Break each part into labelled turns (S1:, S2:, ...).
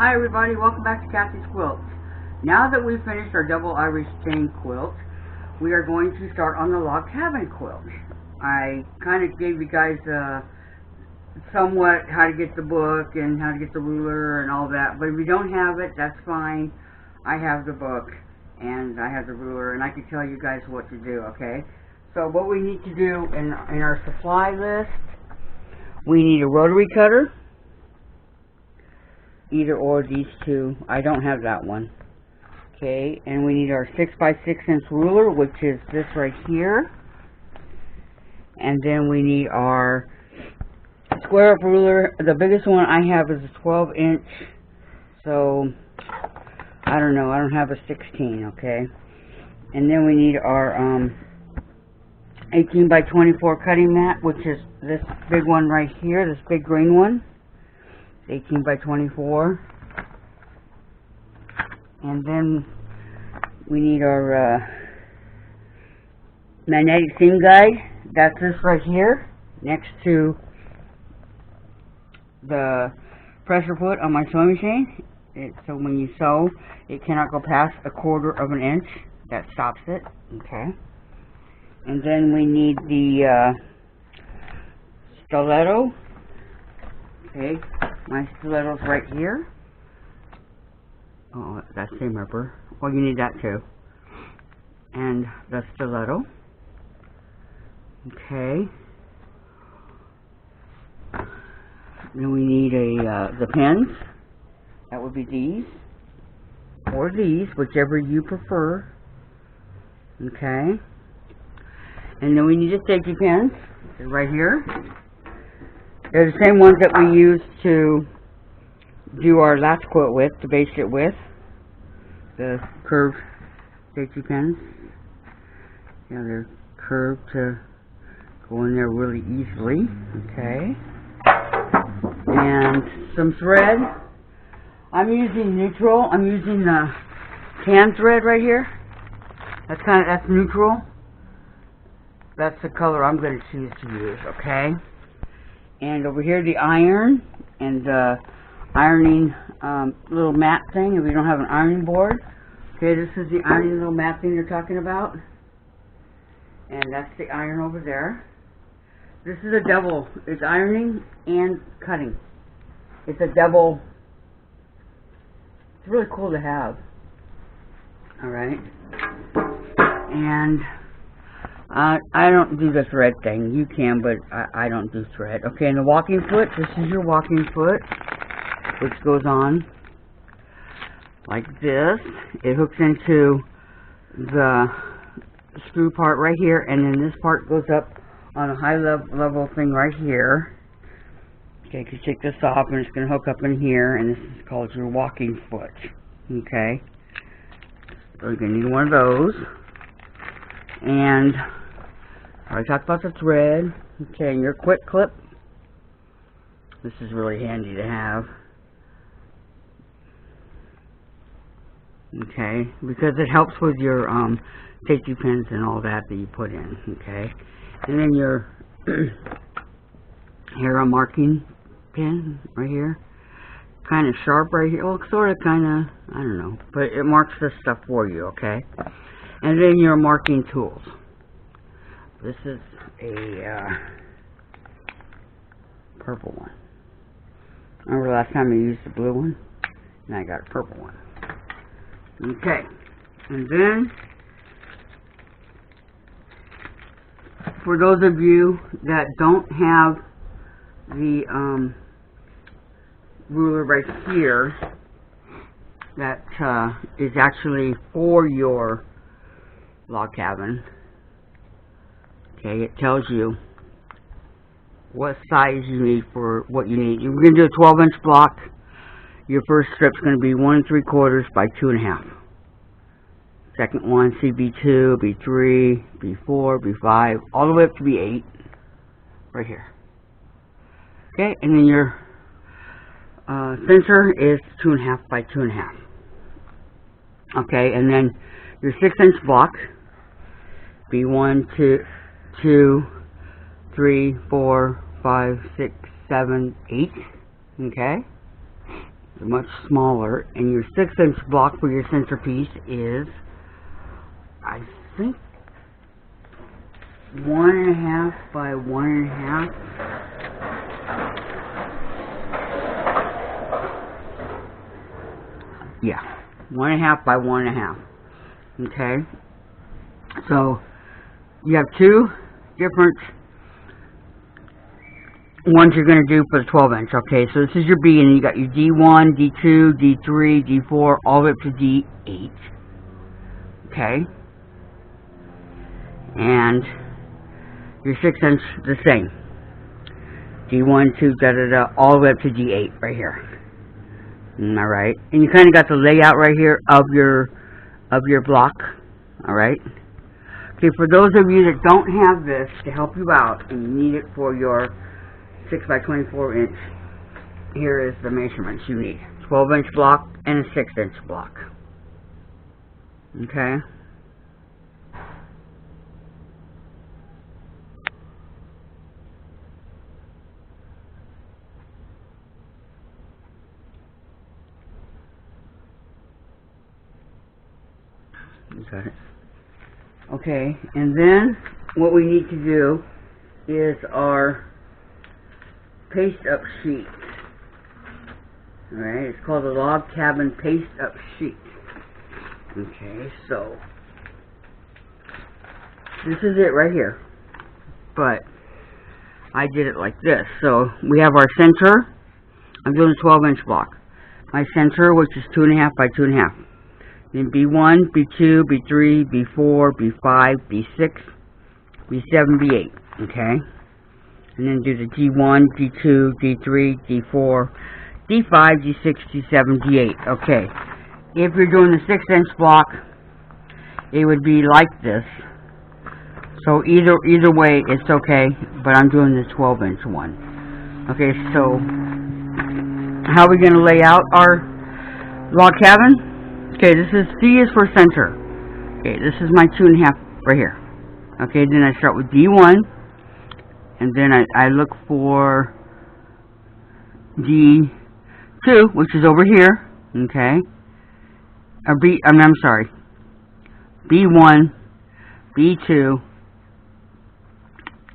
S1: Hi everybody, welcome back to Kathy's Quilts. Now that we've finished our double Irish chain quilt, we are going to start on the log cabin quilt. I kind of gave you guys somewhat how to get the book and how to get the ruler and all that, but if you don't have it, that's fine. I have the book and I have the ruler and I can tell you guys what to do, okay? So what we need to do in our supply list, we need a rotary cutter. Either or these two. I don't have that one. Okay, and we need our 6x6" ruler, which is this right here. And then we need our square up ruler. The biggest one I have is a 12-inch. So, I don't know. I don't have a 16, okay? And then we need our 18x24 cutting mat, which is this big one right here, this big green one. 18x24, and then we need our magnetic seam guide. That's this right here, next to the pressure foot on my sewing machine. So when you sew, it cannot go past 1/4 of an inch. That stops it. Okay. And then we need the stiletto. Okay. My stiletto's right here. Oh, that's seam ripper. Well, you need that too. And the stiletto. Okay. Then we need the pins. That would be these. Or these, whichever you prefer. Okay. And then we need a safety pins. Right here. They're the same ones that we used to do our last quilt with, to base it with. The curved safety pins. Yeah, they're curved to go in there really easily. Okay. And some thread. I'm using neutral. I'm using the tan thread right here. That's neutral. That's the color I'm going to choose to use, okay? And over here, the iron and the ironing little mat thing, if you don't have an ironing board. Okay, this is the ironing little mat thing you're talking about. And that's the iron over there. This is a double. It's ironing and cutting. It's a double. It's really cool to have. Alright. And I don't do the thread thing. You can, but I don't do thread. Okay, and the walking foot, this is your walking foot, which goes on like this. It hooks into the screw part right here, and then this part goes up on a high level thing right here. Okay, you take this off, and it's going to hook up in here, and this is called your walking foot. Okay, so you're going to need one of those. And I talked about the thread. Okay, and your quick clip. This is really handy to have. Okay, because it helps with your safety pins and all that you put in. Okay, and then your here a marking pin right here, kind of sharp right here. Well, sort of, kind of, I don't know, but it marks this stuff for you. Okay, and then your marking tools. This is a purple one. Remember last time I used the blue one? And I got a purple one. Okay. And then, for those of you that don't have the ruler right here, that is actually for your log cabin. Okay, it tells you what size you need for what you need. You're going to do a 12-inch block. Your first strip's going to be 1 3/4 by 2 1/2. Second one, B2, B3, B4, B5, all the way up to B8, right here. Okay, and then your center is 2 1/2 by 2 1/2. Okay, and then your 6-inch block, B1, 2, 3, 4, 5, 6, 7, 8. Okay. They're much smaller. And your 6-inch block for your centerpiece is, I think, 1.5 by 1.5. Yeah, 1.5 by 1.5. Okay, so you have two different ones you're going to do for the 12-inch. Okay, so this is your B, and you got your D1, D2, D3, D4, all the way up to D8. Okay, and your 6-inch the same. D1, 2, da da da, all the way up to D8 right here. Alright, and you kind of got the layout right here of your block. Alright. Okay, for those of you that don't have this to help you out and you need it for your 6 by 24 inch, here is the measurements you need. 12-inch block and a 6-inch block. Okay. Got it. Okay, and then what we need to do is our paste up sheet. Alright, it's called a log cabin paste up sheet. Okay, so this is it right here. But I did it like this. So we have our center. I'm doing a 12-inch block. My center, which is 2.5 by 2.5. Then B1, B2, B3, B4, B5, B6, B7, B8, okay? And then do the D1, D2, D3, D4, D5, D6, D7, D8, okay. If you're doing the 6-inch block, it would be like this. So either way, it's okay, but I'm doing the 12-inch one. Okay, so how are we going to lay out our log cabin? Okay, this is C is for center. Okay, this is my 2.5 right here. Okay, then I start with D1, and then I look for D2, which is over here. Okay, or I'm sorry, B1, B2,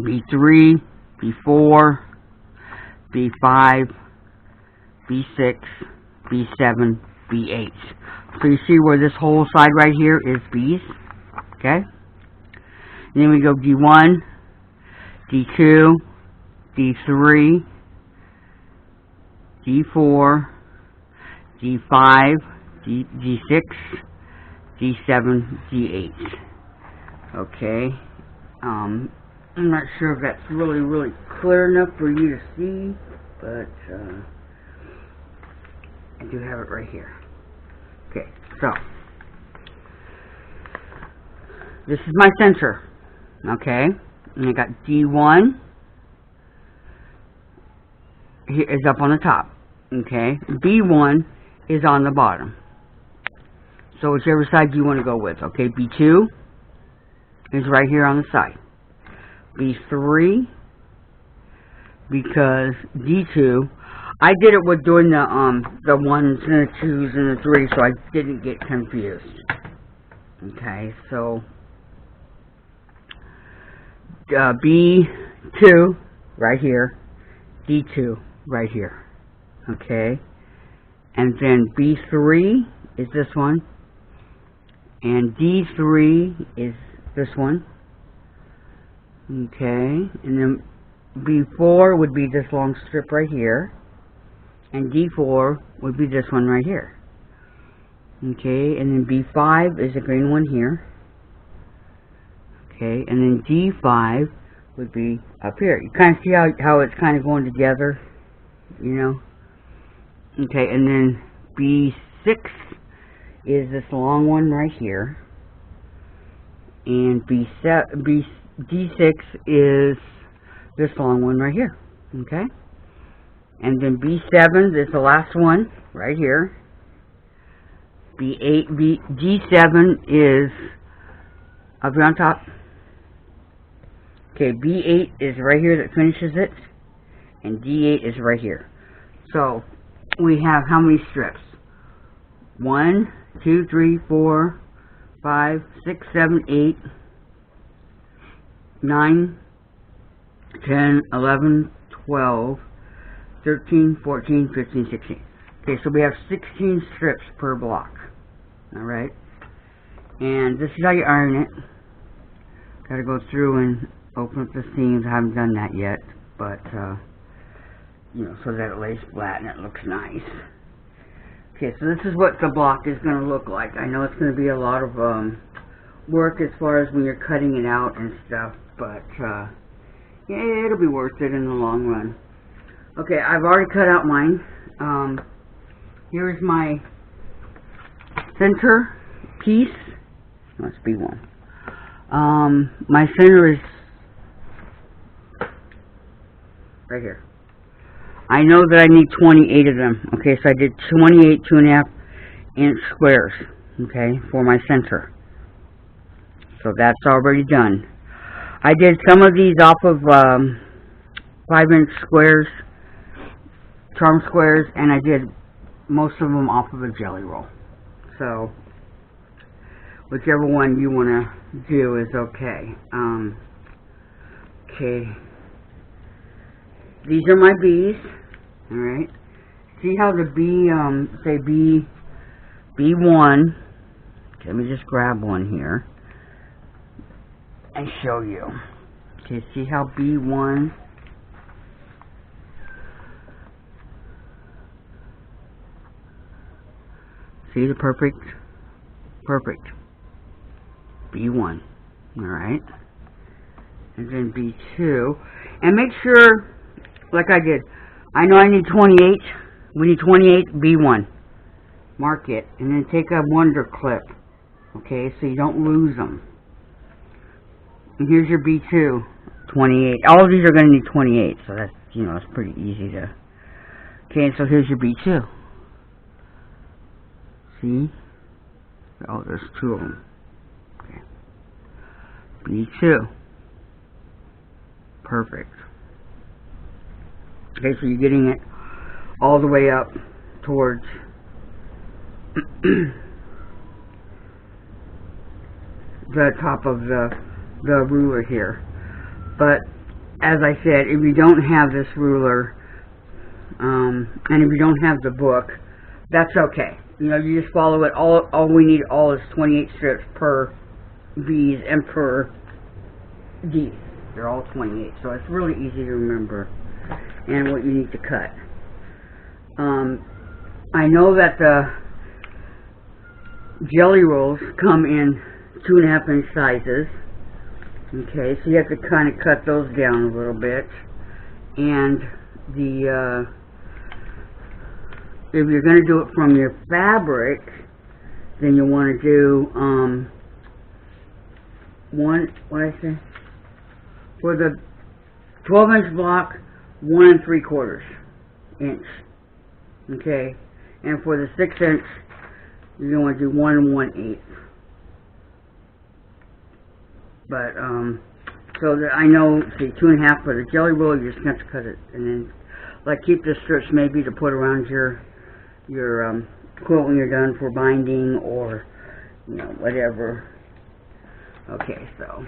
S1: B3, B4, B5, B6, B7, B8. So you see where this whole side right here is B's, okay? And then we go D1, D2, D3, D4, D5, D6, D7, D8. Okay. I'm not sure if that's really clear enough for you to see, but I do have it right here. Okay, so this is my center, okay, and I got D1 here is up on the top, okay, B1 is on the bottom, so whichever side you want to go with, okay, B2 is right here on the side, B3, because D2, I did it with doing the 1s and the 2s and the 3s, so I didn't get confused. Okay, so B2 right here, D2 right here. Okay, and then B3 is this one, and D3 is this one. Okay, and then B4 would be this long strip right here. And D4 would be this one right here. Okay, and then B5 is the green one here. Okay, and then D5 would be up here. You kind of see how it's kind of going together, you know? Okay, and then B6 is this long one right here. And D6 is this long one right here. Okay? And then B7 is the last one, right here. D7 is up here on top. Okay, B8 is right here that finishes it. And D8 is right here. So, we have how many strips? 1, 2, 3, 4, 5, 6, 7, 8, 9, 10, 11, 12, 13, 14, 15, 16. Okay, so we have 16 strips per block. Alright? And this is how you iron it. Gotta go through and open up the seams. I haven't done that yet, but, you know, so that it lays flat and it looks nice. Okay, so this is what the block is going to look like. I know it's going to be a lot of work as far as when you're cutting it out and stuff, but yeah, it'll be worth it in the long run. Okay, I've already cut out mine. Here's my center piece. Must be one. My center is right here. I know that I need 28 of them. Okay, so I did 28 2.5 inch squares, okay, for my center. So that's already done. I did some of these off of 5-inch squares, charm squares, and I did most of them off of a jelly roll. So whichever one you want to do is okay. Okay. These are my B's. Alright. See how the B, say B1. Okay, let me just grab one here and show you. Okay, see how B1. See the perfect B1. Alright. And then B2. And make sure, like I did, I know I need 28. We need 28 B1. Mark it. And then take a wonder clip. Okay, so you don't lose them. And here's your B2. 28. All of these are going to need 28. So that's, you know, it's pretty easy to... Okay, so here's your B2. See? Oh, there's 2 of them. Okay. B2. Perfect. Okay, so you're getting it all the way up towards the top of the ruler here. But as I said, if you don't have this ruler, and if you don't have the book, that's okay. You know, you just follow it. All we need is 28 strips per B's and per D. They're all 28, so it's really easy to remember. And what you need to cut. I know that the jelly rolls come in 2.5 inch sizes. Okay, so you have to kind of cut those down a little bit. And the if you're going to do it from your fabric, then you want to do for the 12-inch block, 1 3/4 inch. Okay, and for the 6-inch, you want to do 1 1/8. But so that I know, see, 2.5 for the jelly roll, you just have to cut it, and then like keep the strips maybe to put around your quilt when you're done for binding, or you know, whatever. Okay, so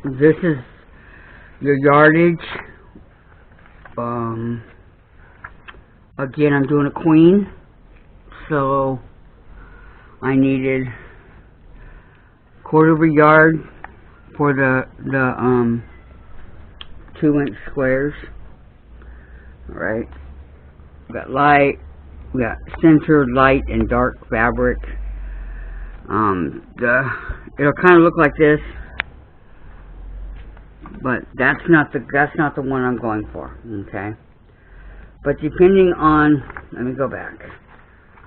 S1: this is your yardage. Again, I'm doing a queen, so I needed 1/4 yard for the 2-inch squares. Alright, we got light, we got center, light, and dark fabric. It'll kind of look like this, but that's not the one I'm going for. Okay, but depending on, let me go back.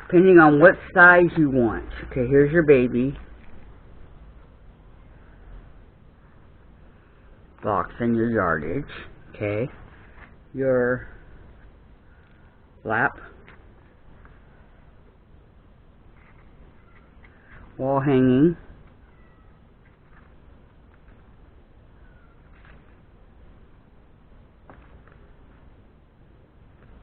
S1: Depending on what size you want. Okay, here's your baby box and your yardage. Okay, your lap, wall hanging,